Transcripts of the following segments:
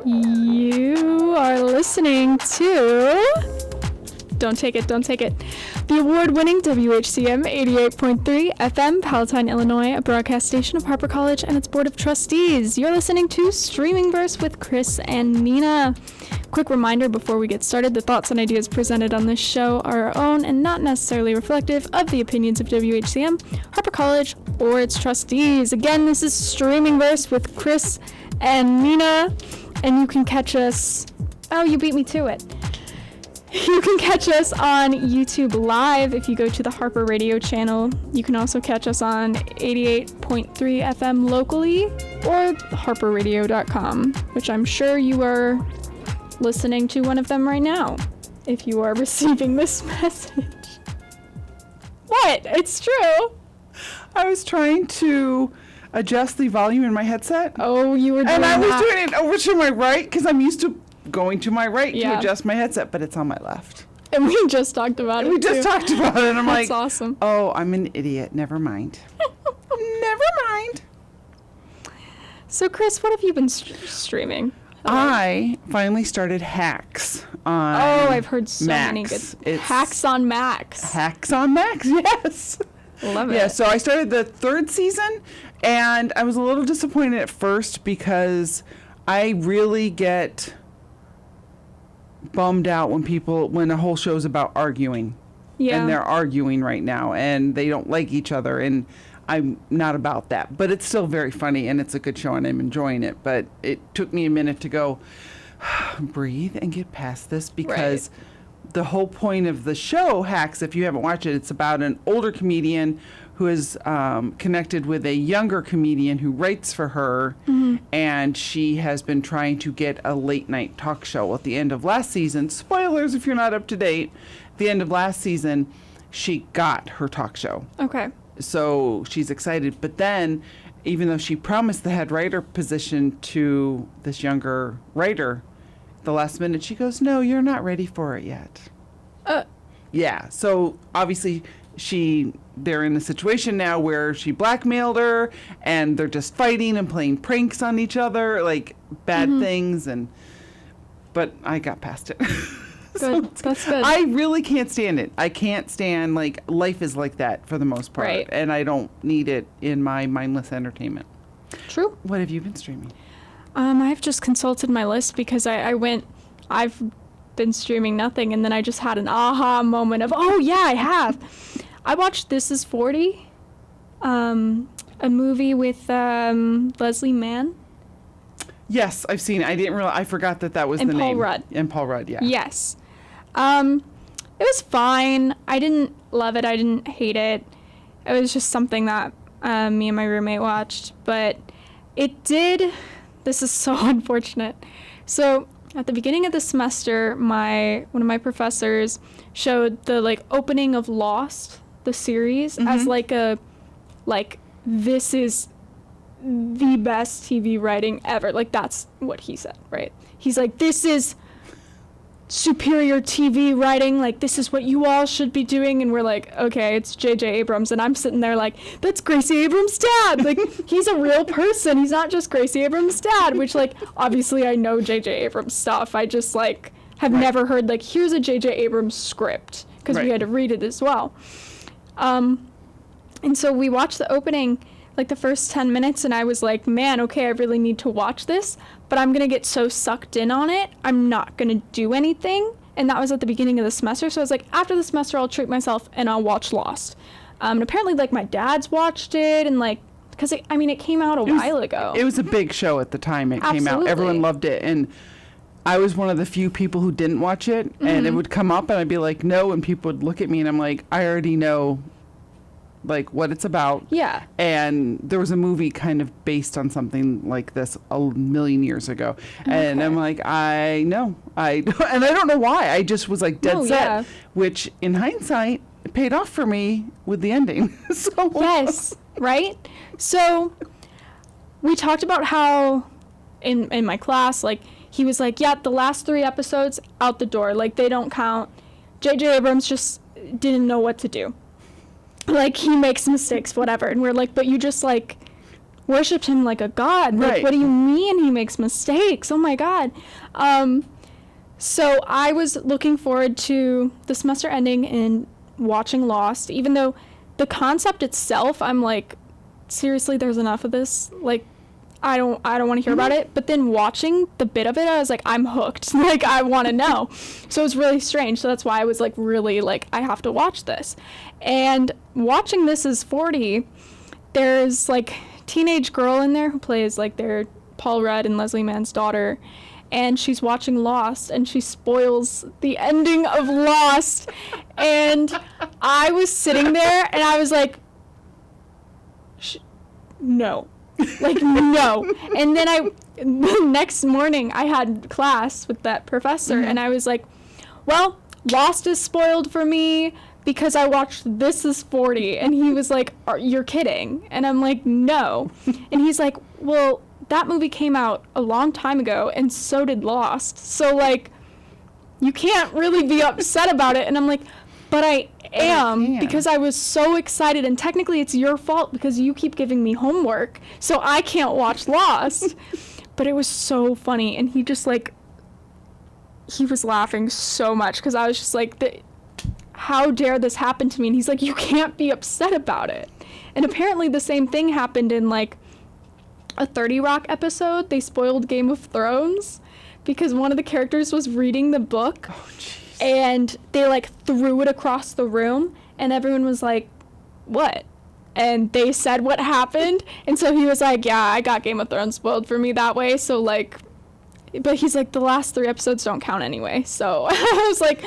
You are listening to Don't Take It, the award-winning WHCM 88.3 FM, Palatine, Illinois, a broadcast station of Harper College and its Board of Trustees. You're listening to Streaming Verse with Chris and Nina. Quick reminder before we get started, the thoughts and ideas presented on this show are our own and not necessarily reflective of the opinions of WHCM, Harper College, or its trustees. Again, this is Streaming Verse with Chris and Nina, and you can catch us... Oh, you beat me to it. You can catch us on YouTube Live if you go to the Harper Radio channel. You can also catch us on 88.3 FM locally or harperradio.com, which I'm sure you are listening to one of them right now if you are receiving this message. What? It's true. I was trying to adjust the volume in my headset. Oh, you were doing that. And I was doing it over to my right because I'm used to going to my right to adjust my headset, but it's on my left. And we just talked about it. We just talked about it, and I'm like, that's awesome. Oh, I'm an idiot. Never mind. Never mind. So, Chris, what have you been streaming? I finally started Hacks on Oh, I've heard so Max. many good... It's Hacks on Max. Hacks on Max, yes. Love it. Yeah, so I started the third season, and I was a little disappointed at first because I really get bummed out when a whole show's about arguing. Yeah. And they're arguing right now, and they don't like each other, and I'm not about that. But it's still very funny, and it's a good show, and I'm enjoying it. But it took me a minute to go, breathe and get past this, because the whole point of the show, Hacks, if you haven't watched it, it's about an older comedian who is connected with a younger comedian who writes for her, and she has been trying to get a late-night talk show. At the end of last season, spoilers if you're not up to date, at the end of last season, she got her talk show. Okay. So she's excited, but then, even though she promised the head writer position to this younger writer, the last minute she goes, no, you're not ready for it yet. Yeah, so obviously they're in a situation now where she blackmailed her, and they're just fighting and playing pranks on each other, like bad things, but I got past it. Good. That's good. I really can't stand it. I can't stand, life is like that for the most part, Right. and I don't need it in my mindless entertainment. True. What have you been streaming? I've just consulted my list because I've been streaming nothing, and then I just had an aha moment of, oh yeah, I have. I watched This Is 40, a movie with Leslie Mann. Yes, I've seen it. I forgot that was And the Paul name. Rudd. And Paul Rudd, yeah. Yes. It was fine. I didn't love it. I didn't hate it. It was just something that me and my roommate watched. But it did... This is so unfortunate. So at the beginning of the semester, one of my professors showed the opening of Lost, the series, as this is the best TV writing ever. That's what he said, right? He's like, this is superior TV writing, like this is what you all should be doing, and we're like, okay, it's J.J. Abrams, and I'm sitting there like, that's Gracie Abrams' dad, like he's a real person, he's not just Gracie Abrams' dad, which like obviously I know J.J. Abrams stuff, I just like have never heard like here's a J.J. Abrams script, because we had to read it as well. And so we watched the opening, like the first 10 minutes, and I was like, man, okay, I really need to watch this, but I'm gonna get so sucked in on it, I'm not gonna do anything. And that was at the beginning of the semester, so I was like, after the semester I'll treat myself and I'll watch Lost. And apparently like my dad's watched it, and like, because it came out a while ago. It was a big show at the time it came out. Everyone loved it, and I was one of the few people who didn't watch it, and it would come up and I'd be like, no, and people would look at me and I'm like, I already know like what it's about. Yeah. And there was a movie kind of based on something like this a million years ago. And I'm like, I know. And I don't know why. I just was like dead set, which in hindsight it paid off for me with the ending. So yes, right? So we talked about how in my class, like he was like, yeah, the last 3 episodes out the door, like they don't count. J.J. Abrams just didn't know what to do. Like, he makes mistakes, whatever. And we're like, but you just, like, worshipped him like a god. Like, what do you mean he makes mistakes? Oh, my God. So I was looking forward to the semester ending and watching Lost, even though the concept itself, I'm like, seriously, there's enough of this? Like, I don't want to hear about it. But then watching the bit of it, I was like, I'm hooked. Like, I want to know. So it was really strange. So that's why I was like, really, like, I have to watch this. And watching This Is 40, there's like teenage girl in there who plays like their Paul Rudd and Leslie Mann's daughter. And she's watching Lost, and she spoils the ending of Lost. And I was sitting there and I was like, no. Like, no. And then the next morning I had class with that professor, and I was like, well, Lost is spoiled for me because I watched This Is 40. And he was like, you're kidding. And I'm like, no. And he's like, well, that movie came out a long time ago, and so did Lost. So, like, you can't really be upset about it. And I'm like, but I am, because I was so excited, and technically it's your fault because you keep giving me homework, so I can't watch Lost. But it was so funny, and he just, like, he was laughing so much, because I was just like, how dare this happen to me? And he's like, you can't be upset about it. And apparently the same thing happened in, like, a 30 Rock episode. They spoiled Game of Thrones because one of the characters was reading the book. Oh, jeez. And they, like, threw it across the room, and everyone was like, what? And they said what happened, and so he was like, yeah, I got Game of Thrones spoiled for me that way, so, like, but he's like, the last 3 episodes don't count anyway, so I was like,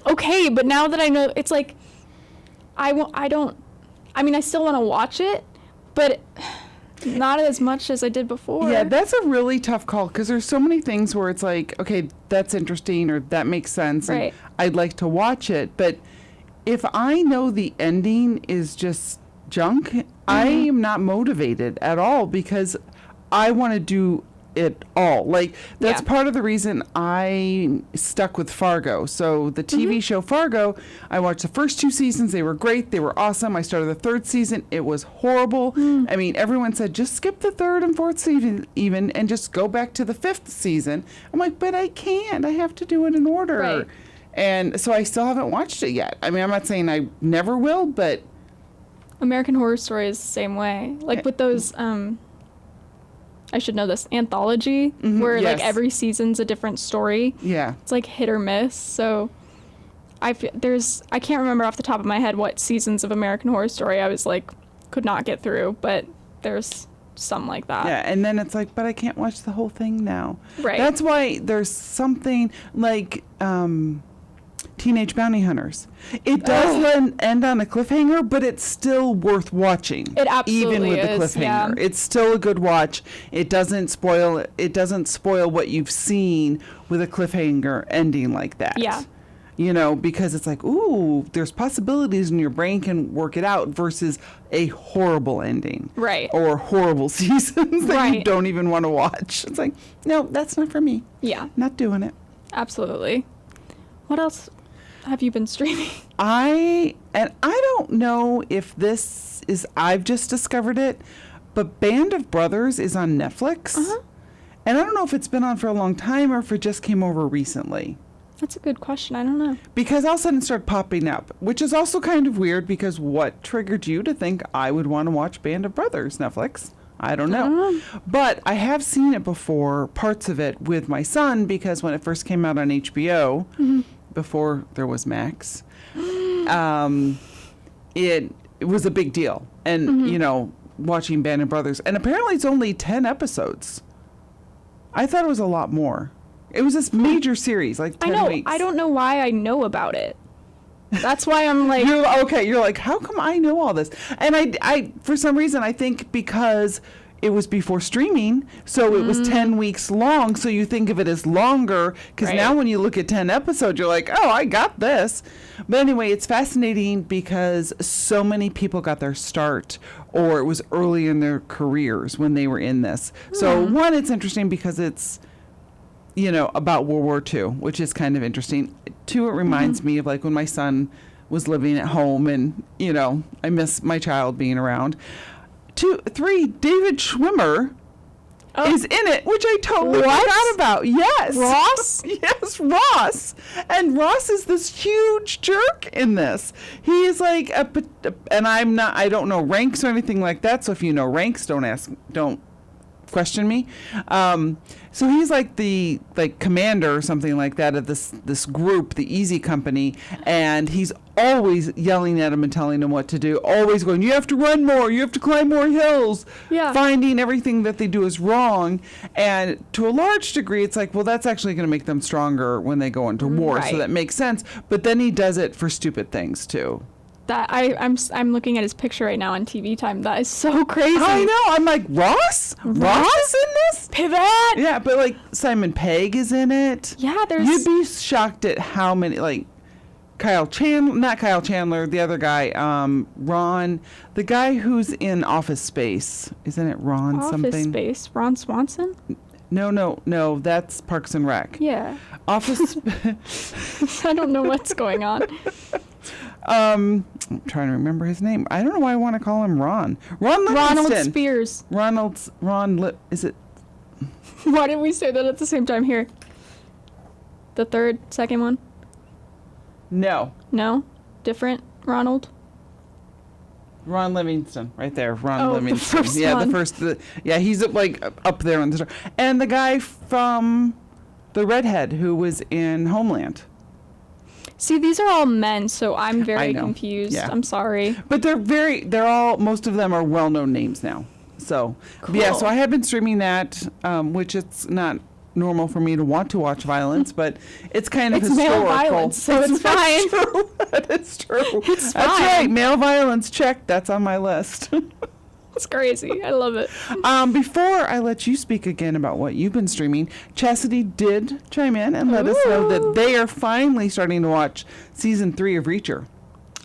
okay, but now that I know, it's like, I still want to watch it, but not as much as I did before. Yeah, that's a really tough call, because there's so many things where it's like, okay, that's interesting, or that makes sense, right, and I'd like to watch it, but if I know the ending is just junk, I am not motivated at all, because I want to do it all. Like, that's part of the reason I stuck with Fargo. So the TV show Fargo, I watched the first 2 seasons. They were great. They were awesome. I started the 3rd season. It was horrible. I mean, everyone said, just skip the 3rd and 4th season even and just go back to the 5th season. I'm like, but I can't. I have to do it in order. Right. And so I still haven't watched it yet. I mean, I'm not saying I never will, but American Horror Story is the same way. Like with those, I should know this, anthology, where like every season's a different story. Yeah. It's like hit or miss. So I can't remember off the top of my head what seasons of American Horror Story I was like, could not get through, but there's some like that. Yeah, and then it's like, but I can't watch the whole thing now. Right. That's why there's something like Teenage Bounty Hunters. It does end on a cliffhanger, but it's still worth watching. It absolutely even with is, the cliffhanger. yeah. It's still a good watch. It doesn't spoil what you've seen with a cliffhanger ending like that. Yeah. You know, because it's like, ooh, there's possibilities and your brain can work it out versus a horrible ending. Right. Or horrible seasons that you Right. don't even want to watch. It's like, no, that's not for me. Yeah, Not doing it. absolutely. What else have you been streaming? I don't know if this is, I've just discovered it, but Band of Brothers is on Netflix. Uh-huh. And I don't know if it's been on for a long time or if it just came over recently. That's a good question. I don't know. Because all of a sudden it started popping up, which is also kind of weird because what triggered you to think I would want to watch Band of Brothers, Netflix? I don't know. But I have seen it before, parts of it, with my son, because when it first came out on HBO, before there was Max, it was a big deal. And, you know, watching Band of Brothers. And apparently it's only 10 episodes. I thought it was a lot more. It was this major series, like 10 I know. weeks. I don't know why I know about it. That's why I'm like, You're like, how come I know all this? And I for some reason, I think because it was before streaming, so it was 10 weeks long, so you think of it as longer, because Right. now when you look at 10 episodes, you're like, oh, I got this. But anyway, it's fascinating because so many people got their start, or it was early in their careers when they were in this. So one, it's interesting because it's, you know, about World War II, which is kind of interesting. Two, it reminds me of like when my son was living at home and, you know, I miss my child being around. Three, David Schwimmer is in it, which I totally forgot about. Yes. Ross? Yes, Ross. And Ross is this huge jerk in this. He is like and I don't know ranks or anything like that. So if you know ranks, don't question me. So he's like the commander or something like that of this group, the Easy Company, and he's always yelling at him and telling him what to do, always going, you have to run more, you have to climb more hills, finding everything that they do is wrong. And to a large degree, it's like, well, that's actually going to make them stronger when they go into war. Right. So that makes sense. But then he does it for stupid things too. that I'm looking at his picture right now on TV Time. That is so crazy. I know. I'm like, Ross? Ross is in this? Pivot. Yeah, but like Simon Pegg is in it. Yeah, there's. You'd be shocked at how many, like not Kyle Chandler, the other guy, Ron, the guy who's in Office Space. Isn't it Ron Office something? Space. Ron Swanson. No, that's Parks and Rec. Yeah. Office. I don't know what's going on. I'm trying to remember his name. I don't know why I want to call him Ron. Ronald Spears. Is it? Why did we say that at the same time here? The second one? No. No? Different Ronald? Ron Livingston, right there. Ron Oh, the Livingston. first Yeah, one. the first. He's like up there on the star. And the guy from the redhead who was in Homeland. See, these are all men, so I'm I very know. confused. Yeah. I'm sorry. But most of them are well-known names now. So, yeah, Cool. so I have been streaming that, which it's not normal for me to want to watch violence, but it's kind of It's male historical. violence, so it's fine. True. That is true. It's That's fine. right. Male violence, check. That's on my list. It's crazy. I love it. Before I let you speak again about what you've been streaming, Chastity did chime in and let us know Ooh. that they are finally starting to watch season 3 of Reacher.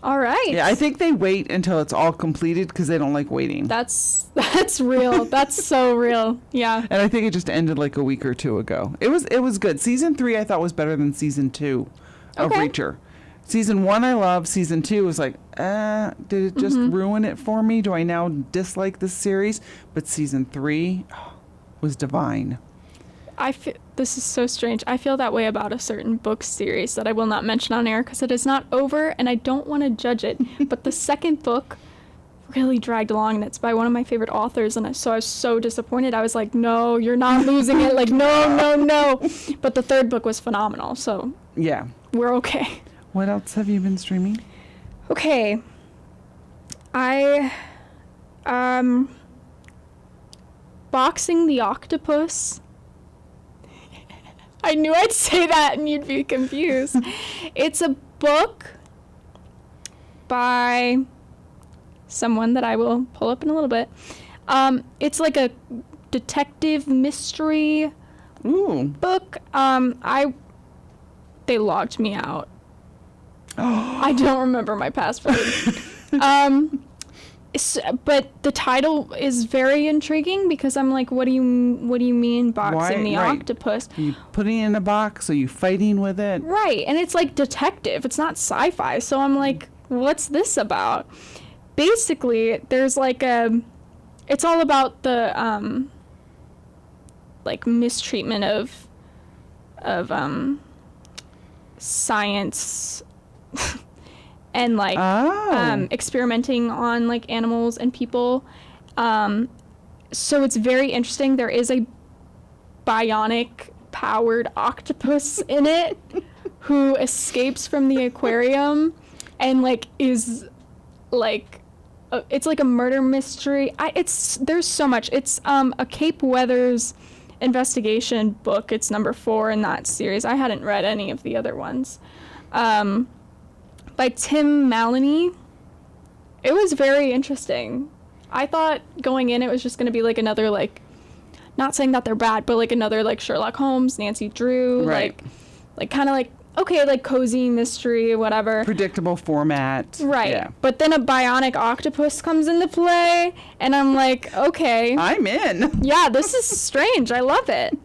All right. Yeah, I think they wait until it's all completed because they don't like waiting. That's real. That's so real. Yeah. And I think it just ended like a week or two ago. It was good. Season 3 I thought was better than season 2 of Okay. Reacher. Season 1 I loved. Season 2 was like, did it just ruin it for me? Do I now dislike this series? But season 3 was divine. This is so strange. I feel that way about a certain book series that I will not mention on air because it is not over and I don't want to judge it. But the second book really dragged along and it's by one of my favorite authors and so I was so disappointed. I was like, no, you're not losing it. Like, no. But the third book was phenomenal. So Yeah. we're okay. What else have you been streaming? Okay. Boxing the Octopus. I knew I'd say that and you'd be confused. It's a book by someone that I will pull up in a little bit. It's like a detective mystery Ooh. book. They logged me out. I don't remember my password. But the title is very intriguing because I'm like, what do you mean boxing the Right. octopus? Are you putting it in a box? Are you fighting with it? Right, and it's like detective. It's not sci-fi. So I'm like, what's this about? Basically, there's like it's all about the like mistreatment of science and like experimenting on like animals and people. So it's very interesting. There is a bionic powered octopus in it who escapes from the aquarium and like is like it's like a murder mystery. There's so much. It's a Cape Weathers investigation book. It's number 4 in that series. I hadn't read any of the other ones. By Tim Maloney. It was very interesting. I thought going in it was just going to be like another like, not saying that they're bad, but like another like Sherlock Holmes, Nancy Drew, Right. like kind of like, okay, like cozy mystery, whatever. Predictable format. Right. Yeah. But then a bionic octopus comes into play, and I'm like, okay. I'm in. Yeah, this is strange. I love it.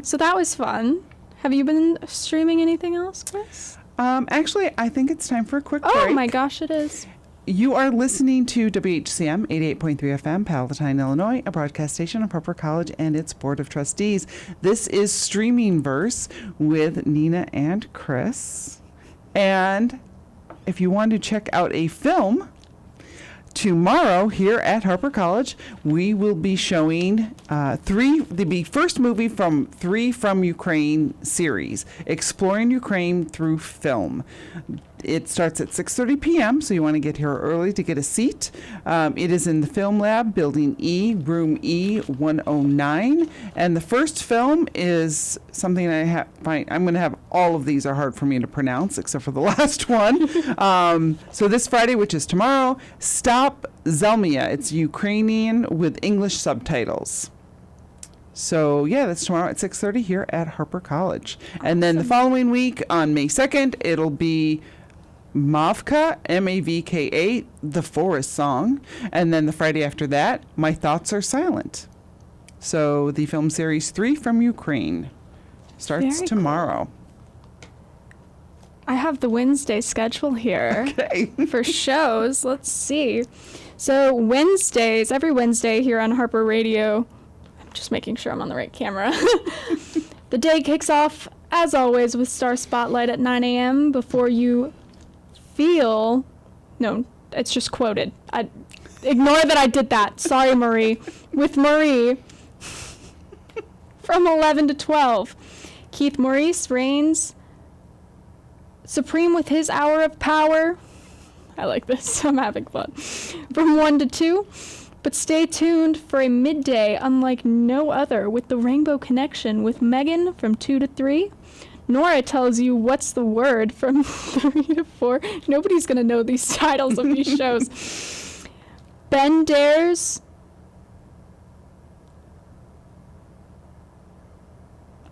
So that was fun. Have you been streaming anything else, Chris? Actually, I think it's time for a quick break. Oh my gosh, it is. You are listening to WHCM 88.3 FM, Palatine, Illinois, a broadcast station of Harper College and its Board of Trustees. This is Streaming Verse with Nina and Chris. And if you want to check out a film, tomorrow here at Harper College, we will be showing the first movie from 3 from Ukraine series, Exploring Ukraine Through Film. It starts at 6:30 p.m., so you want to get here early to get a seat. It is in the Film Lab, Building E, Room E109. And the first film is something I'm going to have all of these are hard for me to pronounce, except for the last one. So this Friday, which is tomorrow, Stop Zelmia. It's Ukrainian with English subtitles. So, yeah, that's tomorrow at 6:30 here at Harper College. And then the following week, on May 2nd, it'll be Mavka, Mavka, The Forest Song. And then the Friday after that, My Thoughts Are Silent. So the film series 3 from Ukraine starts Very tomorrow. I have the Wednesday schedule here. Okay. For shows. Let's see. So Wednesdays, every Wednesday here on Harper Radio, I'm just making sure I'm on the right camera. The day kicks off, as always, with Star Spotlight at 9 a.m. before you feel... No, it's just quoted. Ignore that I did that. Sorry, Marie. With Marie, from 11 to 12. Keith Maurice reigns supreme with his hour of power. I like this. I'm having fun. From 1 to 2. But stay tuned for a midday unlike no other with the Rainbow Connection with Megan from 2 to 3. Nora tells you what's the word from 3 to 4. Nobody's going to know these titles of these shows. Ben Dares.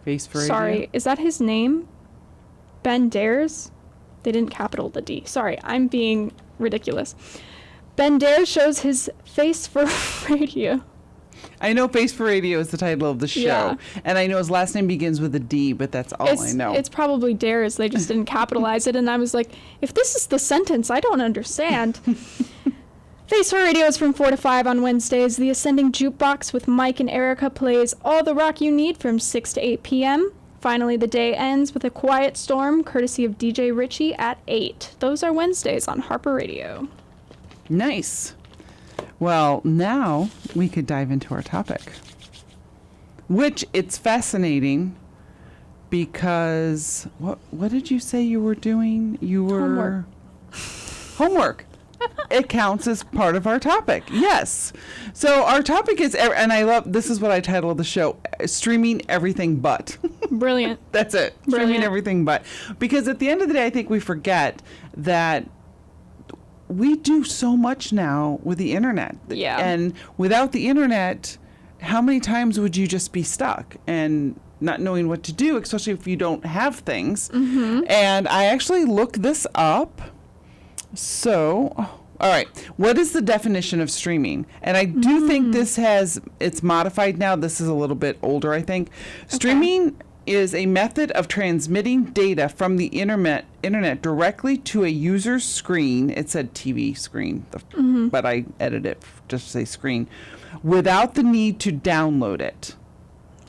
Face for Sorry, Radio. is that his name? Ben Dares? They didn't capital the D. Sorry, I'm being ridiculous. Ben Dares shows his face for radio. I know Face for Radio is the title of the show. Yeah. And I know his last name begins with a D, but that's all I know. It's probably Dares. They just didn't capitalize it. And I was like, if this is the sentence, I don't understand. Face for Radio is from 4 to 5 on Wednesdays. The Ascending Jukebox with Mike and Erica plays all the rock you need from 6 to 8 p.m. Finally, the day ends with a Quiet Storm, courtesy of DJ Richie at 8. Those are Wednesdays on Harper Radio. Nice. Well, now we could dive into our topic, which it's fascinating because what did you say you were doing? You were homework. It counts as part of our topic. Yes. So our topic is, and I love, this is what I titled the show, Streaming Everything But. Brilliant. That's it. Brilliant. Streaming everything but. Because at the end of the day, I think we forget that we do so much now with the internet. Yeah. And without the internet, how many times would you just be stuck and not knowing what to do, especially if you don't have things? Mm-hmm. And I actually looked this up. So All right. What is the definition of streaming? And I do think it's modified now. This is a little bit older, I think. Streaming is a method of transmitting data from the internet directly to a user's screen. It said TV screen, but I edited it just to say screen, without the need to download it.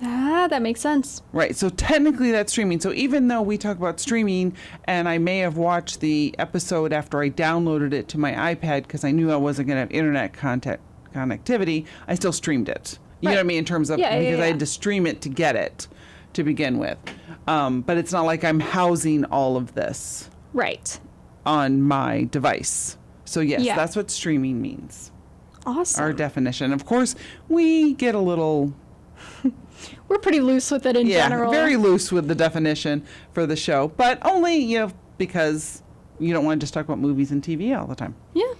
Ah, that makes sense. Right. So technically that's streaming. So even though we talk about streaming and I may have watched the episode after I downloaded it to my iPad because I knew I wasn't going to have internet connectivity, I still streamed it. You know what I mean? In terms of, because I had to stream it to get it to begin with. But it's not like I'm housing all of this Right. on my device. So yes, that's what streaming means. Awesome. Our definition. Of course, we get a little... We're pretty loose with it in general. Very loose with the definition for the show, but only, because you don't want to just talk about movies and TV all the time. Yeah.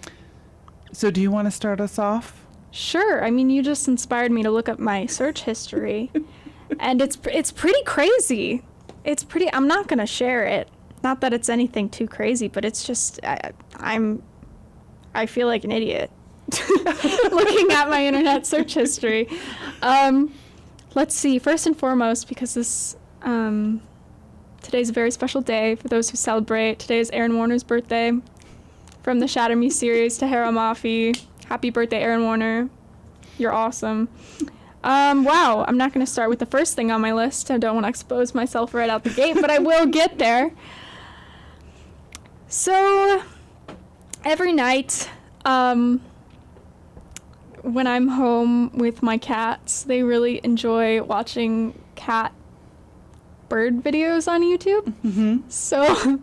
So do you want to start us off? Sure. I mean, you just inspired me to look up my search history, and it's pretty crazy. I'm not going to share it. Not that it's anything too crazy, but it's just, I feel like an idiot looking at my internet search history. Let's see. First and foremost, because today's a very special day for those who celebrate. Today is Aaron Warner's birthday. From the Shatter Me series to Hera Mafi. Happy birthday, Aaron Warner. You're awesome. Wow. I'm not going to start with the first thing on my list. I don't want to expose myself right out the gate, but I will get there. So, every night, when I'm home with my cats, they really enjoy watching bird videos on YouTube. Mm-hmm. So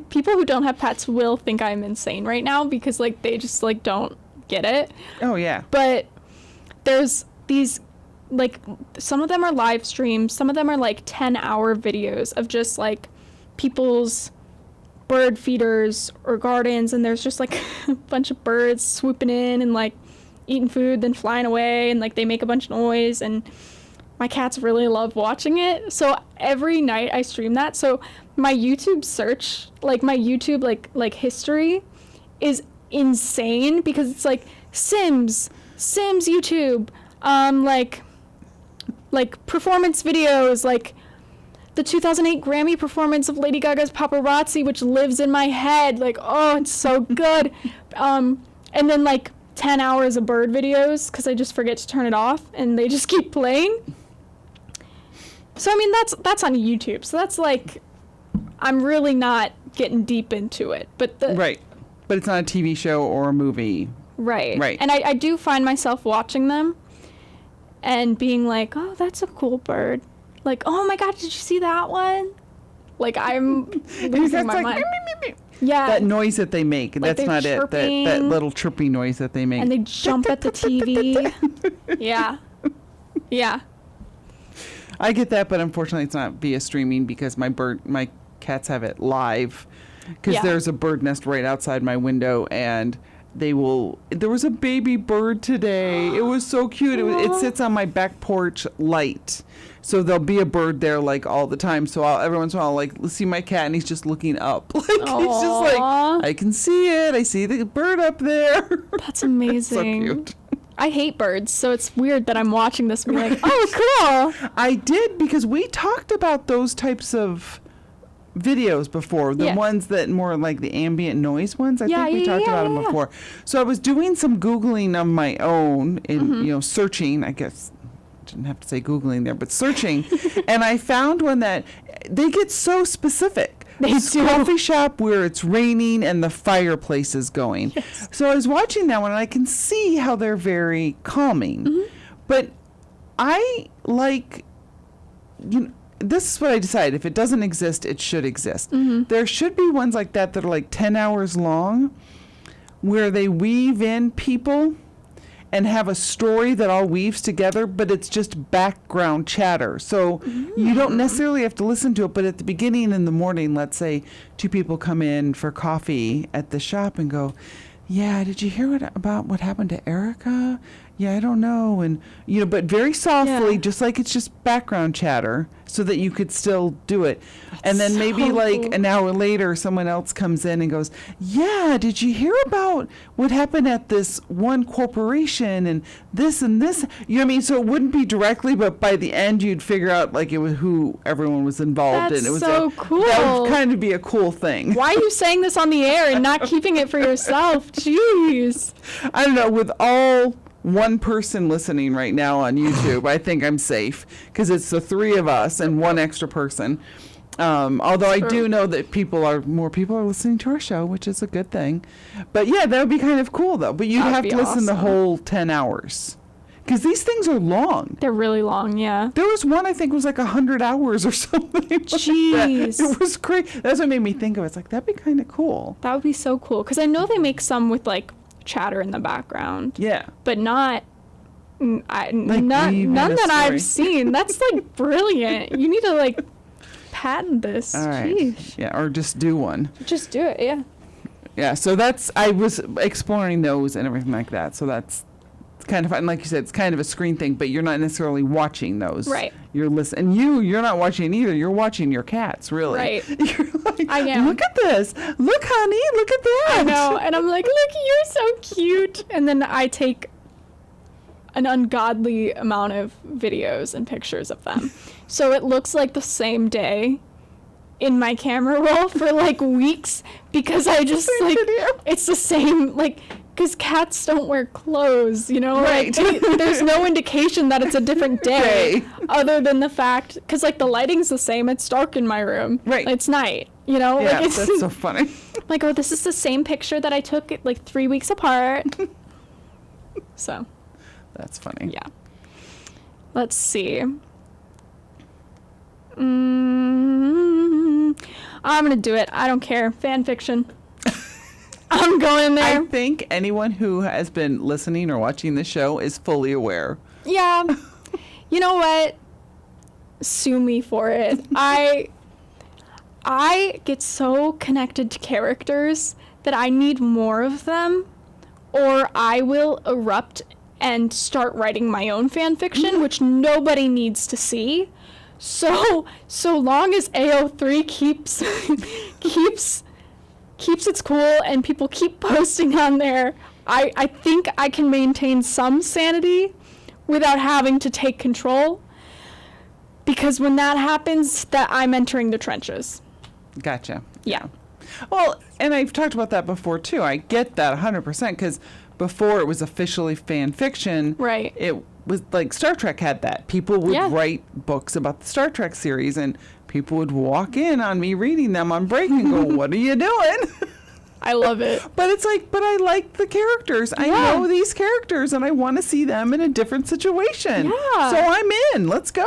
people who don't have pets will think I'm insane right now because they just don't get it. Oh yeah. But there's these some of them are live streams, some of them are 10-hour videos of just people's bird feeders or gardens, and there's just a bunch of birds swooping in and eating food, then flying away, and they make a bunch of noise, and my cats really love watching it. So every night I stream that. So my YouTube search, my YouTube history is insane because it's Sims YouTube, performance videos, the 2008 Grammy performance of Lady Gaga's Paparazzi, which lives in my head. Oh, it's so good. And then 10 hours of bird videos because I just forget to turn it off and they just keep playing. So I mean that's on YouTube. So that's I'm really not getting deep into it. But right. But it's not a TV show or a movie. Right. Right. And I do find myself watching them and being oh, that's a cool bird. Oh my God, did you see that one? I'm losing my mind. Yeah. That noise that they make. That's not chirping, it. That little chirpy noise that they make. And they jump at the TV. Yeah. Yeah. I get that, but unfortunately it's not via streaming because my cats have it live. Because there's a bird nest right outside my window, and there was a baby bird today. It was so cute. It sits on my back porch light. So there'll be a bird there all the time. So every once in a while I'll see my cat and he's just looking up. He's just I can see it. I see the bird up there. That's amazing. So cute. I hate birds, so it's weird that I'm watching this and be oh, cool. I did because we talked about those types of videos before, the ones that more the ambient noise ones. I think we talked about them before. So I was doing some Googling of my own and searching, I guess. Didn't have to say Googling there, but searching. And I found one that they get so specific. They do. Coffee shop where it's raining and the fireplace is going. Yes. So I was watching that one and I can see how they're very calming. Mm-hmm. But I this is what I decided. If it doesn't exist, it should exist. Mm-hmm. There should be ones like that are 10 hours long where they weave in people and have a story that all weaves together, but it's just background chatter. So you don't necessarily have to listen to it, but at the beginning in the morning, let's say 2 people come in for coffee at the shop and go, yeah, did you hear about what happened to Erica? yeah, I don't know. And, but very softly, Yeah. just like it's just background chatter so that you could still do it. And then maybe so like cool. an hour later, someone else comes in and goes, yeah, did you hear about what happened at this one corporation and this and this? You know what I mean? So it wouldn't be directly, but by the end, you'd figure out like it was who everyone was involved in. That's It was so cool. That would kind of be a cool thing. Why are you saying this on the air and not keeping it for yourself? Jeez. I don't know, with all one person listening right now on YouTube, I think I'm safe because it's the three of us and one extra person. Although I do True. know that more people are listening to our show, which is a good thing. But yeah, that would be kind of cool though. But you'd That'd have be to listen the awesome. whole 10 hours because these things are long. They're really long, yeah. There was one I think was like 100 hours or something. like that. Jeez. It was great. That's what made me think of it. It's like, that'd be kind of cool. That would be so cool. Because I know they make some with like chatter in the background, Yeah. but not. None weave in that a story. I've seen. That's like brilliant. You need to like patent this. All right. Jeez. Yeah. Or just do one. Just do it, yeah. Yeah, so I was exploring those and everything like that. So that's kind of fun. Like you said, it's kind of a screen thing, but you're not necessarily watching those. Right. You're listening. And you're not watching either. You're watching your cats, really. Right. You're like, I am. look at this. Look, honey, look at that. I know. And I'm like, look, you're so cute. And then I take an ungodly amount of videos and pictures of them. So it looks like the same day in my camera roll for like weeks because I just Same like, video. it's the same, like, because cats don't wear clothes, you know? Right. Like, there's no indication that it's a different day Day. other than the fact, because like the lighting's the same, it's dark in my room. Right. It's night, you know? Yeah, like, it's that's so funny. like, oh, this is the same picture that I took like 3 weeks apart. So, That's funny. yeah. Let's see. I'm gonna do it. I don't care. Fan fiction. I'm going there. I think anyone who has been listening or watching the show is fully aware. Yeah. You know what? Sue me for it. I get so connected to characters that I need more of them, or I will erupt and start writing my own fan fiction, which nobody needs to see. So long as AO3 keeps its cool and people keep posting on there, I think I can maintain some sanity without having to take control. Because when that happens, that I'm entering the trenches. Gotcha. Yeah. Well, and I've talked about that before too. I get that 100% because before it was officially fan fiction, Right. it was like Star Trek had that. People would Yeah. write books about the Star Trek series, and people would walk in on me reading them on break and go, "What are you doing?" I love it. But it's like, but I like the characters. I Yeah. know these characters, and I want to see them in a different situation. Yeah. So I'm in. Let's go.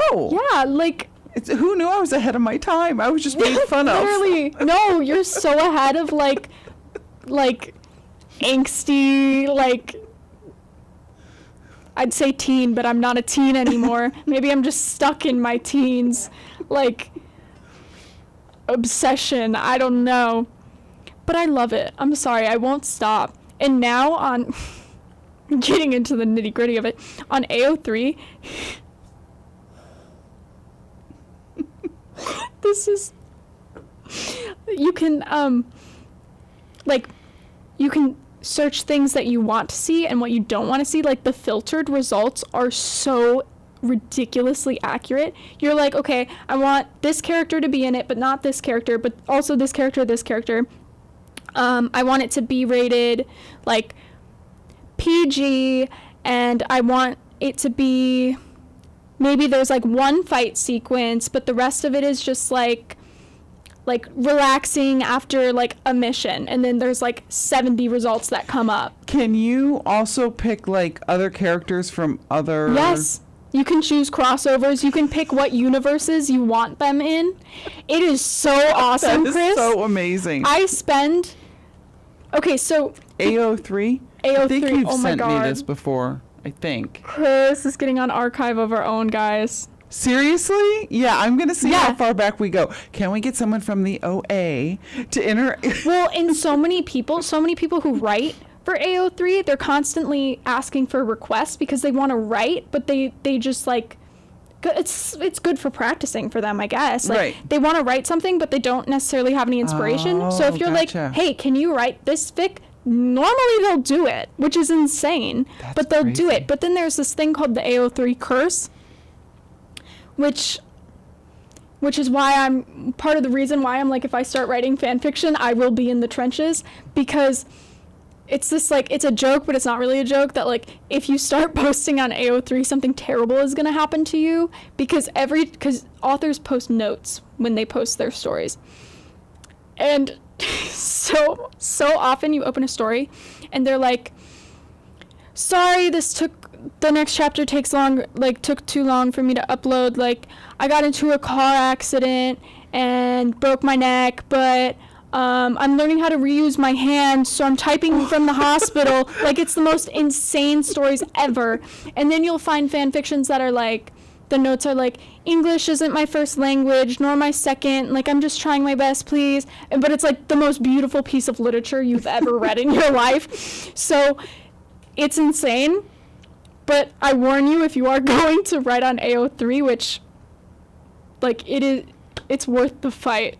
Yeah, like, Who knew I was ahead of my time? I was just made fun of. literally. No, you're so ahead of like angsty, like, I'd say teen, but I'm not a teen anymore. Maybe I'm just stuck in my teens, like, obsession. I don't know. But I love it. I'm sorry, I won't stop. And now on getting into the nitty gritty of it, on AO3, this is, you can you can search things that you want to see and what you don't want to see. Like, the filtered results are so ridiculously accurate. You're like, okay, I want this character to be in it, but not this character, but also this character, this character. I want it to be rated like PG, and I want it to be, maybe there's like one fight sequence, but the rest of it is just like relaxing after like a mission, and then there's like 70 results that come up. Can you also pick like other characters from other? Yes, you can choose crossovers. You can pick what universes you want them in. It is so awesome, That is Chris. so amazing. I spend, okay, so AO3. I think AO3, you've oh my sent me God. this before. I think. Chris is getting on Archive of Our Own, guys. Seriously? Yeah, I'm gonna see Yeah. how far back we go. Can we get someone from the OA to enter? Well, and so many people who write for AO3. They're constantly asking for requests because they want to write, but they just like, it's good for practicing for them, I guess. Like, Right. they want to write something, but they don't necessarily have any inspiration. So if you're gotcha. like, hey, can you write this fic? Normally they'll do it, which is insane. That's but they'll do crazy. it. But then there's this thing called the AO3 curse, which is why I'm part of the reason why I'm like, if I start writing fan fiction, I will be in the trenches, because it's this like, it's a joke, but it's not really a joke, that like, if you start posting on AO3, something terrible is going to happen to you, because authors post notes when they post their stories. And so often you open a story and they're like, sorry, the next chapter took too long for me to upload. Like, I got into a car accident and broke my neck, but I'm learning how to reuse my hands, so I'm typing from the hospital. Like, it's the most insane stories ever. And then you'll find fan fictions that are like, the notes are like, English isn't my first language, nor my second. Like, I'm just trying my best, please. But it's like the most beautiful piece of literature you've ever read in your life. So it's insane. But I warn you, if you are going to write on AO3, which, like, it's worth the fight,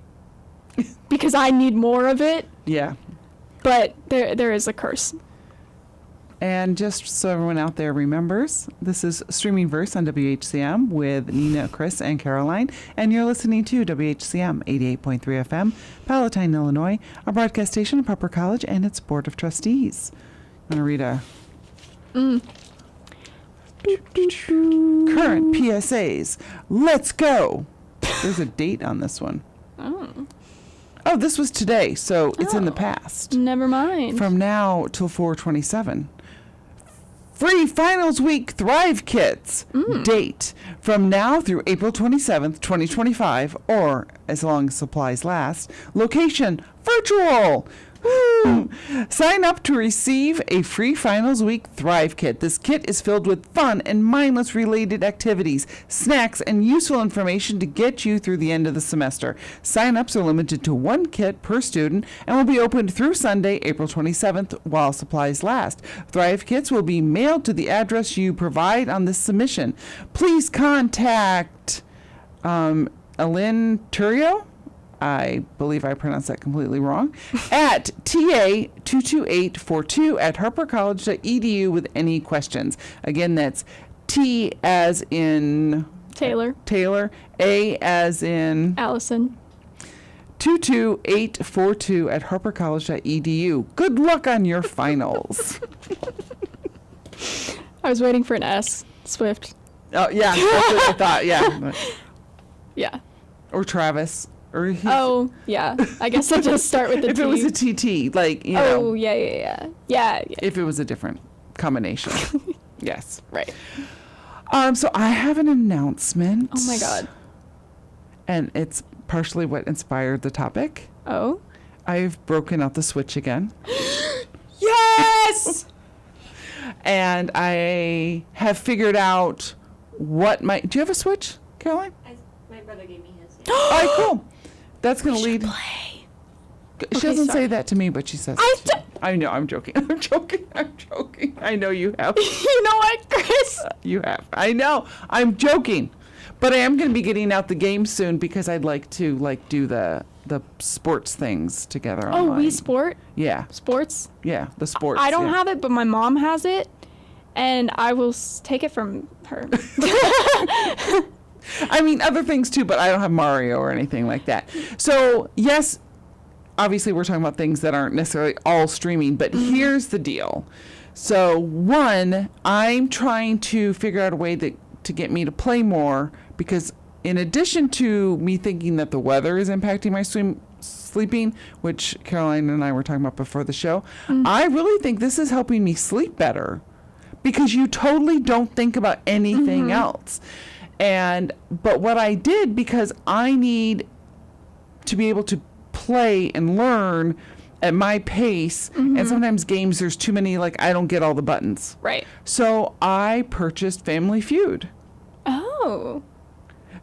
because I need more of it. Yeah. But there is a curse. And just so everyone out there remembers, this is Streaming Verse on WHCM with Nina, Chris, and Caroline. And you're listening to WHCM 88.3 FM, Palatine, Illinois, a broadcast station of Harper College and its Board of Trustees. I'm going to read a current PSAs. Let's go. There's a date on this one. Oh, this was today, so it's in the past. Never mind. From now till 4/27. Free Finals Week Thrive Kits. Date from now through April 27th, 2025, or as long as supplies last. Location virtual. Woo! Sign up to receive a free Finals Week Thrive Kit. This kit is filled with fun and mindless related activities, snacks, and useful information to get you through the end of the semester. Sign-ups are limited to one kit per student and will be opened through Sunday, April 27th, while supplies last. Thrive Kits will be mailed to the address you provide on this submission. Please contact Aline Turio, I believe I pronounced that completely wrong, at TA22842 at harpercollege.edu with any questions. Again, that's T as in Taylor. A as in Allison. 22842 at harpercollege.edu. Good luck on your finals. I was waiting for an S. Swift. Oh, yeah, that's what I thought, yeah. Yeah. Or Travis. Or Oh, yeah. I guess I just start with the if T. it was a TT, like, you know. Oh, yeah. Yeah. If it was a different combination. Yes. Right. So I have an announcement. Oh my God. And it's partially what inspired the topic. Oh? I've broken out the Switch again. Yes! And I have figured out what my... Do you have a Switch, Caroline? My brother gave me his. All right, cool. That's going to lead... Play. She Okay, doesn't sorry. say that to me, but she says I it to me. I know, I'm joking. I'm joking. I know you have. You know what, Chris? You have. I know. I'm joking. But I am going to be getting out the game soon because I'd like to do the sports things together Oh, online. Wii Sport? Yeah. Sports? Yeah, the sports. I don't yeah. have it, but my mom has it. And I will take it from her. I mean, other things too, but I don't have Mario or anything like that. So, yes, obviously we're talking about things that aren't necessarily all streaming, but here's the deal. So, one, I'm trying to figure out a way to get me to play more because in addition to me thinking that the weather is impacting my sleeping, which Caroline and I were talking about before the show, I really think this is helping me sleep better because you totally don't think about anything else. But what I did, because I need to be able to play and learn at my pace, and sometimes games there's too many, like I don't get all the buttons. Right. So I purchased Family Feud. Oh.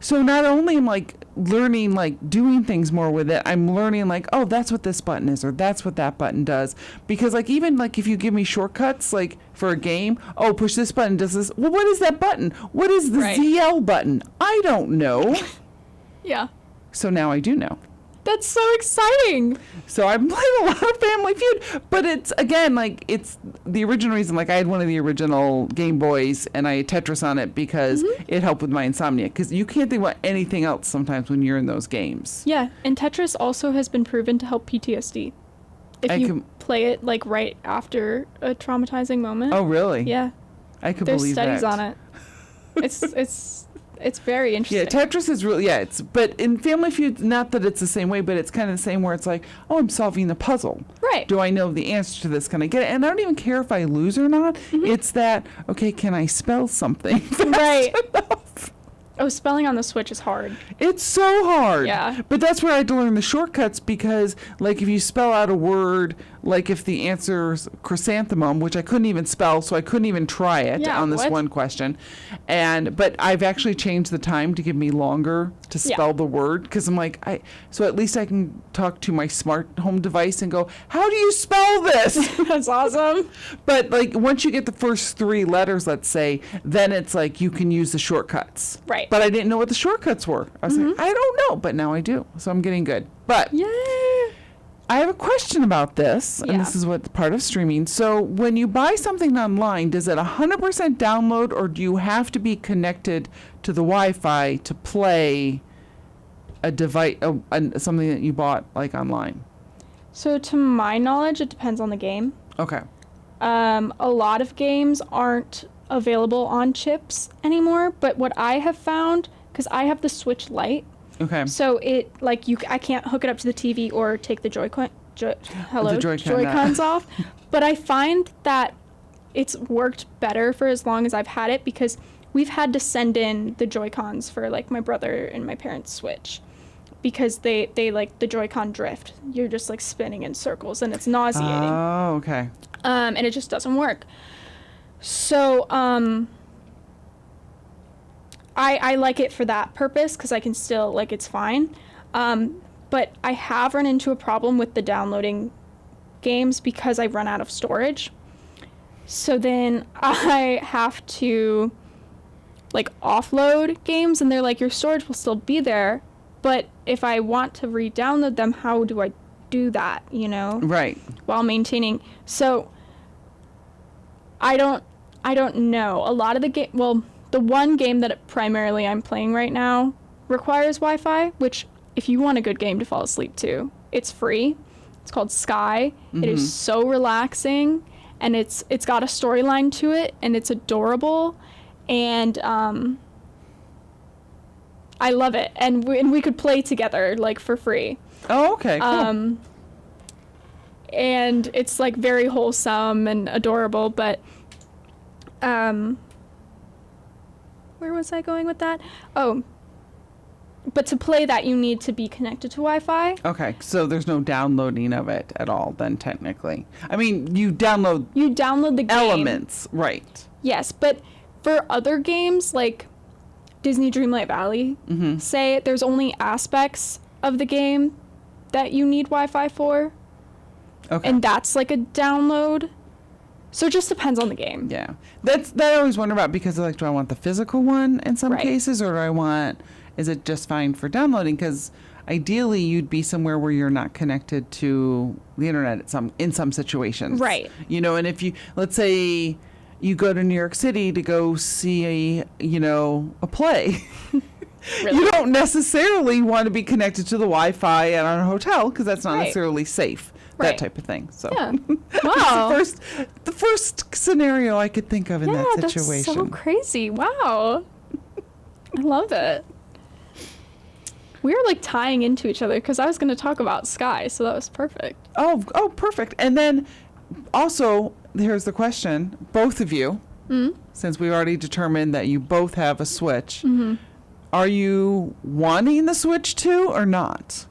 So not only am like learning like doing things more with it, I'm learning like, oh, that's what this button is, or that's what that button does. Because like even like if you give me shortcuts like for a game, oh, push this button, does this. Well, what is that button? What is the Right. ZL button? I don't know. Yeah. So now I do know. That's so exciting. So I'm playing a lot of Family Feud, but it's again like it's the original reason. Like I had one of the original Game Boys, and I had Tetris on it because it helped with my insomnia. Because you can't think about anything else sometimes when you're in those games. Yeah, and Tetris also has been proven to help PTSD. If I you can- play it like right after a traumatizing moment. Oh, really? Yeah, I could there's believe studies that. on it. It's very interesting. Yeah, Tetris is really but in Family Feud, not that it's the same way, but it's kind of the same where it's like, oh, I'm solving the puzzle. Right. Do I know the answer to this? Can I get it? And I don't even care if I lose or not. It's that, okay, can I spell something fast Right. enough? Oh, spelling on the Switch is hard. It's so hard. Yeah. But that's where I had to learn the shortcuts because, like, if you spell out a word, like if the answer's chrysanthemum, which I couldn't even spell, so I couldn't even try it Yeah, on this what? one question. But I've actually changed the time to give me longer to Yeah. spell the word because I'm like, so at least I can talk to my smart home device and go, how do you spell this? That's awesome. But like once you get the first 3 letters, let's say, then it's like you can use the shortcuts. Right. But I didn't know what the shortcuts were. I was like, I don't know, but now I do. So I'm getting good. But Yay. I have a question about this, and Yeah. this is what part of streaming. So when you buy something online, does it 100% download, or do you have to be connected to the Wi-Fi to play a device, something that you bought like online? So to my knowledge, it depends on the game. Okay. A lot of games aren't available on chips anymore, but what I have found, because I have the Switch Lite, Okay. so it like I can't hook it up to the TV or take the Joy-Con, Joy-Cons off, but I find that it's worked better for as long as I've had it because we've had to send in the Joy-Cons for like my brother and my parents' Switch because they like the Joy-Con drift. You're just like spinning in circles and it's nauseating. Oh, okay. And it just doesn't work. So, I like it for that purpose because I can still, like, it's fine. But I have run into a problem with the downloading games because I've run out of storage. So then I have to, like, offload games, and they're like, your storage will still be there, but if I want to re-download them, how do I do that, you know? Right. While maintaining. So I don't know. A lot of the the one game that primarily I'm playing right now requires Wi-Fi, which if you want a good game to fall asleep to, it's free. It's called Sky. It is so relaxing, and it's got a storyline to it, and it's adorable, and I love it. And we could play together like for free. Oh, okay. Cool. And it's like very wholesome and adorable, but where was I going with that? Oh, but to play that you need to be connected to Wi-Fi. Okay, so there's no downloading of it at all then technically. I mean, you download You download the game. elements, right. Yes, but for other games like Disney Dreamlight Valley, say there's only aspects of the game that you need Wi-Fi for, Okay. and that's like a download. So it just depends on the game. Yeah. That I always wonder about because like do I want the physical one in some Right. cases or do I want is it just fine for downloading cuz ideally you'd be somewhere where you're not connected to the internet in some situations. Right. You know, and if you let's say you go to New York City to go see a play. Really? You don't necessarily want to be connected to the Wi-Fi at our hotel because that's not Right. necessarily safe. Right. That type of thing. So Yeah. It's Wow. the first scenario I could think of in that situation. That's so crazy. Wow. I love it. We were like tying into each other because I was going to talk about Sky, so that was perfect. Oh, perfect. And then also, here's the question. Both of you, since we already determined that you both have a Switch, are you wanting the Switch 2 or not?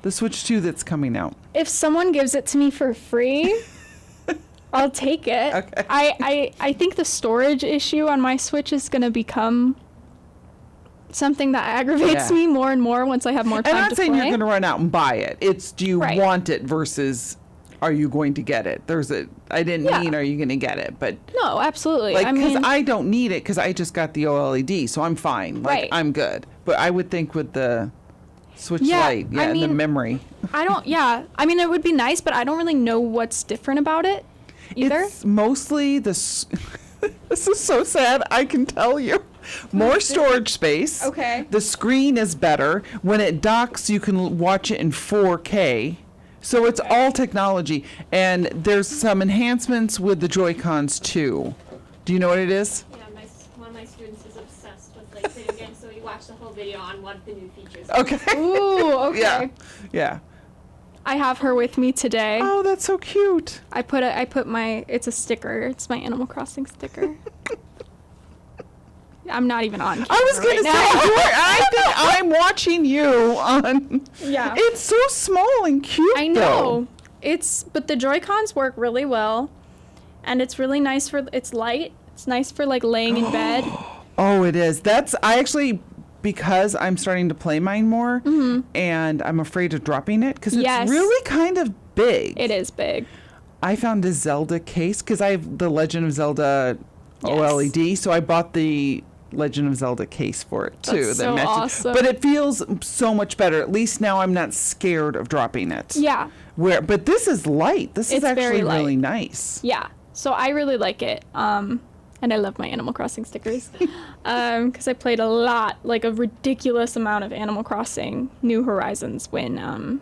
The Switch 2 that's coming out. If someone gives it to me for free, I'll take it. Okay. I think the storage issue on my Switch is going to become That's something that aggravates Yeah. me more and more once I have more time I'm not to saying play. you're going to run out and buy it. It's do you Right. want it versus are you going to get it? I didn't Yeah. mean are you going to get it, but No, absolutely. like I because mean, I don't need it because I just got the OLED, so I'm fine. Like Right. I'm good. But I would think with the Switch Yeah, Lite, I and the mean- memory, I don't. Yeah, I mean, it would be nice, but I don't really know what's different about it either. it's mostly this is so sad. I can tell you. More storage space. Okay. The screen is better. When it docks, you can watch it in 4K. So it's all technology. And there's some enhancements with the Joy-Cons too. Do you know what it is? Yeah, one of my students is obsessed with like video games, so we watched the whole video on what the new features are. Okay. Ooh, okay. Yeah. Yeah. I have her with me today. Oh, that's so cute. I put my, it's a sticker. It's my Animal Crossing sticker. I'm not even on camera I was going right to say, I think I'm watching you on. Yeah. It's so small and cute. I know. But the Joy-Cons work really well. And it's really nice it's light. It's nice for like laying in bed. Oh, it is. Because I'm starting to play mine more and I'm afraid of dropping it because Yes. it's really kind of big. It is big. I found a Zelda case because I have the Legend of Zelda Yes. OLED, so I bought the Legend of Zelda case for it too. That's so matches. awesome. But it feels so much better. At least now I'm not scared of dropping it. Yeah. But this is light. This is It's very actually light. really nice. Yeah. So I really like it. And I love my Animal Crossing stickers. Because I played a lot, like a ridiculous amount of Animal Crossing New Horizons when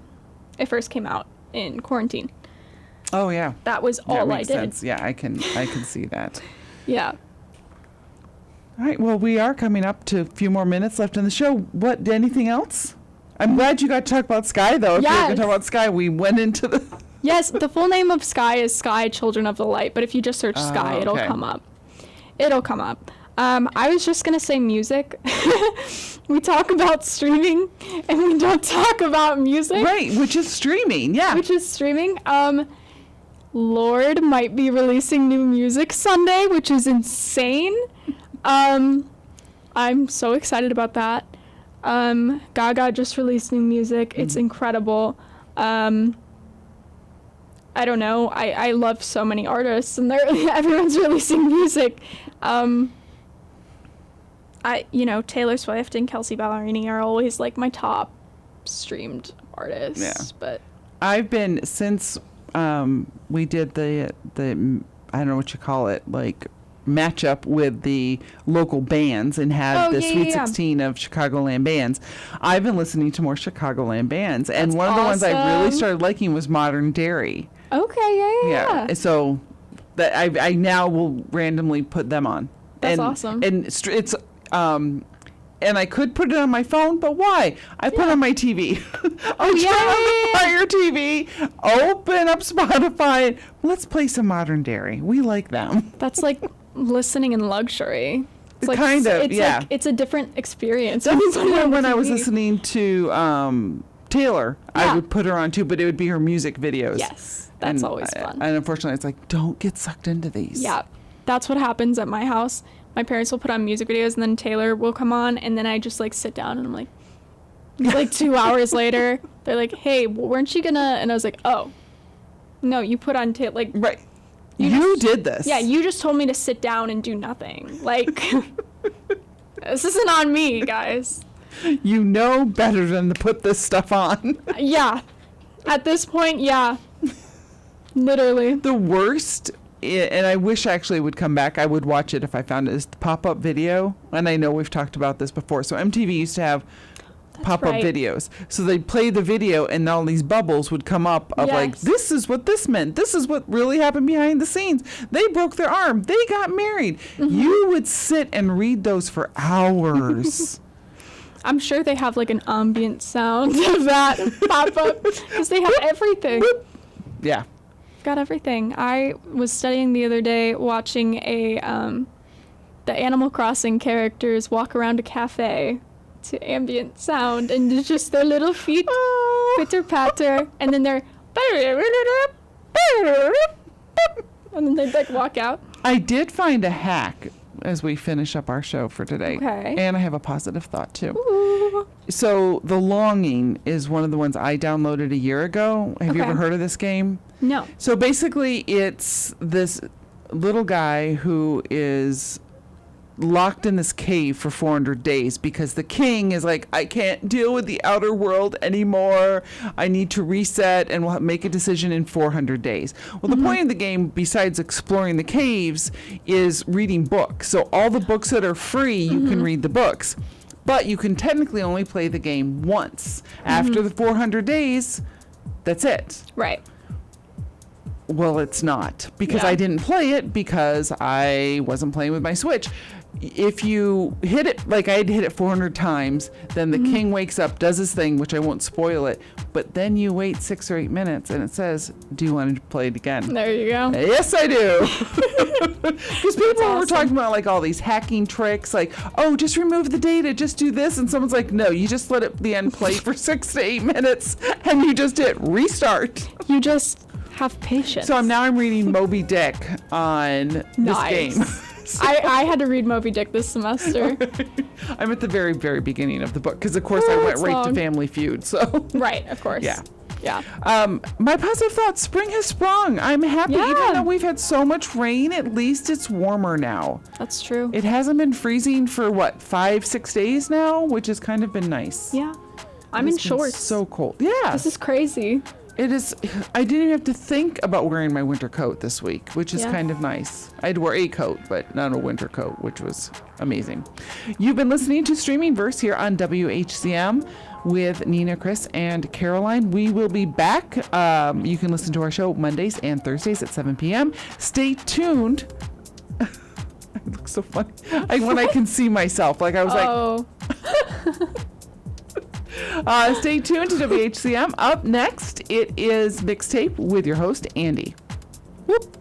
it first came out in quarantine. Oh yeah. That was That all I makes did. sense. Yeah, I can see that. Yeah. All right. Well, we are coming up to a few more minutes left in the show. Anything else? I'm glad you got to talk about Sky, though. If you're going to Yes. talk about Sky, we went into the. Yes, the full name of Sky is Sky Children of the Light, but if you just search Sky, it'll okay. come up. It'll come up. I was just going to say music. We talk about streaming, and we don't talk about music. Right, which is streaming. Yeah. Which is streaming. Lorde might be releasing new music Sunday, which is insane. I'm so excited about that. Gaga just released new music. It's incredible. I don't know. I love so many artists, and everyone's releasing music. Taylor Swift and Kelsey Ballerini are always like my top streamed artists. Yeah. But I've been since we did the I don't know what you call it, like matchup with the local bands and had Oh, the yeah, Sweet yeah, yeah. 16 of Chicagoland bands. I've been listening to more Chicagoland bands, and That's one of the ones I really awesome. started liking was Modern Dairy. okay, yeah. So that I now will randomly put them on. That's and, awesome. And it's and I could put it on my phone, but why? I put it on my TV. I turn on the Fire TV, open up Spotify. And let's play some Modern Dairy. We like them. That's like listening in luxury. It's like, Kind of, it's yeah. Like, it's a different experience. That's when you put it on when I was TV. listening to Taylor, I Yeah. would put her on too, but it would be her music videos. Yes, that's always fun. And unfortunately, it's like, don't get sucked into these. Yeah, that's what happens at my house. My parents will put on music videos, and then Taylor will come on, and then I just like sit down, and I'm like, it's like 2 hours later, they're like, "Hey, weren't you gonna?" And I was like, "Oh, no, you put on like." Right. You You just- did this. Yeah, you just told me to sit down and do nothing. Like, this isn't on me, guys. You know better than to put this stuff on. Yeah. At this point, yeah. Literally. The worst, and I wish actually it would come back, I would watch it if I found it, is the pop-up video. And I know we've talked about this before. So MTV used to have pop-up right. videos. So they'd play the video and all these bubbles would come up of like, Yes. this is what this meant. This is what really happened behind the scenes. They broke their arm. They got married. Mm-hmm. You would sit and read those for hours. I'm sure they have like an ambient sound of that pop up because they have everything. Yeah. Got everything. I was studying the other day watching the Animal Crossing characters walk around a cafe to ambient sound, and it's just their little feet pitter patter, and then they're and then they like walk out. I did find a hack as we finish up our show for today. Okay. And I have a positive thought too. Ooh. So The Longing is one of the ones I downloaded a year ago. Have you Okay. ever heard of this game? No. So basically, it's this little guy who is locked in this cave for 400 days because the king is like, I can't deal with the outer world anymore. I need to reset and we'll make a decision in 400 days. Well, the point of the game, besides exploring the caves, is reading books. So all the books that are free, you can read the books. But you can technically only play the game once. After the 400 days, that's it. Right. Well, it's not, because Yeah. I didn't play it because I wasn't playing with my Switch. If you hit it, like I had to hit it 400 times, then the king wakes up, does his thing, which I won't spoil it, but then you wait 6 or 8 minutes and it says, do you want to play it again? There you go. Yes, I do. Because people were awesome. talking about like all these hacking tricks, like, oh, just remove the data, just do this. And someone's like, no, you just let it the end play for 6 to 8 minutes and you just hit restart. You just have patience. So I'm reading Moby Dick on this Nice. game. I had to read Moby Dick this semester. I'm at the very, very beginning of the book because, of course, I Oh, went it's right to long. Family Feud. So, Right, of course. Yeah. Yeah. my positive thought: spring has sprung. I'm happy, even Yeah. though we've had so much rain. At least it's warmer now. That's true. It hasn't been freezing for what 5-6 days now, which has kind of been nice. Yeah. I'm in It's been shorts. So cold. Yeah. This is crazy. It is. I didn't even have to think about wearing my winter coat this week, which is Yeah. kind of nice. I had to wear a coat, but not a winter coat, which was amazing. You've been listening to Streaming Verse here on WHCM with Nina, Chris, and Caroline. We will be back. You can listen to our show Mondays and Thursdays at 7 p.m. Stay tuned. I look so funny. When I can see myself, like I was like, Oh. stay tuned to WHCM. Up next, it is Mixtape with your host, Andy. Whoop.